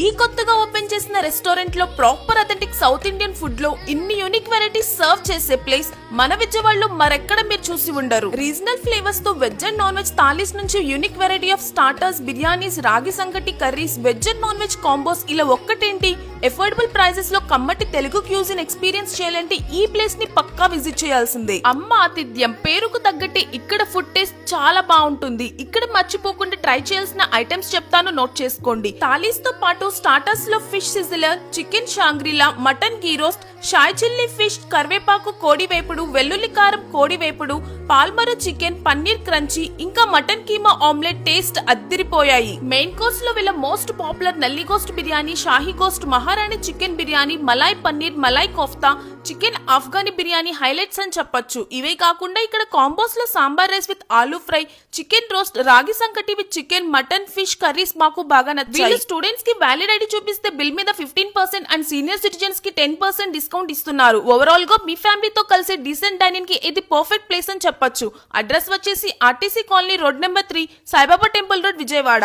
ఈ కొత్తగా ఓపెన్ చేసిన రెస్టారెంట్ లో proper authentic South Indian food లో ఇన్ని యూనిక్ వెరైటీస్ సర్వ్ చేసే ప్లేస్ మన విజయవాడలో మరెక్కడ మీరు చూసి ఉండరు. రీజనల్ ఫ్లేవర్స్ తో veg and non veg thalis నుంచి unique variety of starters, biryanis, ragi sangati curries, veg and non veg combos, ఇలా ఒక్కటేంటి ఎఫోర్డబుల్ ప్రైజెస్ లో కమ్మటి తెలుగు క్యూజిన్ ఎక్స్పీరియన్స్ చేయాలంటే ఈ ప్లేస్ ని పక్కా విజిట్ చేయాల్సిందే. అమ్మ ఆతిథ్యం పేరుకు తగ్గట్టే ఇక్కడ ఫుడ్ టేస్ట్ చాలా బాగుంటుంది. ఇక్కడ మర్చిపోకుండా ట్రై చేయాల్సిన ఐటమ్స్ చెప్తాను, నోట్ చేసుకోండి. థాలీస్ తో పాటు స్టార్టర్స్ లో fish sizzler, chicken Shangrila, mutton ghee roast, షాయ్ చిల్లీ ఫిష్, కరివేపాకు కోడి వేపుడు, వెల్లుల్లి కారం కోడి వేపుడు, పాల్మరు చికెన్, పన్నీర్ క్రంచీ, ఇంకా మటన్ కీమా ఆమ్లెట్ టేస్ట్ అద్దిరిపోయాయి. మెయిన్ కోర్స్ లో వీళ్ళ most popular nalli gosht biryani, shahi gosht, Maharani chicken biryani, malai paneer, malai kofta, chicken Afghani biryani highlights అని చెప్పొచ్చు. ఇవే కాకుండా ఇక్కడ కాంబోస్ లో sambar rice with aloo fry, chicken roast, ragi sankati with chicken, mutton, fish curries మాకు బాగా నచ్చాయి. స్టూడెంట్స్ కి వ్యాలిడ్ ఐడి చూపిస్తే బిల్ మీద 15% అండ్ సీనియర్ సిటిజన్స్ కి 10% డిస్కౌంట్ ఇస్తున్నారు. ఓవరాల్ గా మీ ఫ్యామిలీతో కలిసి డీసెంట్ డైనింగ్ కి ఇది పర్ఫెక్ట్ ప్లేస్ అని చెప్పొచ్చు. అడ్రస్ వచ్చేసి RTC colony, road number 3, Saibaba temple road, Vijayawada.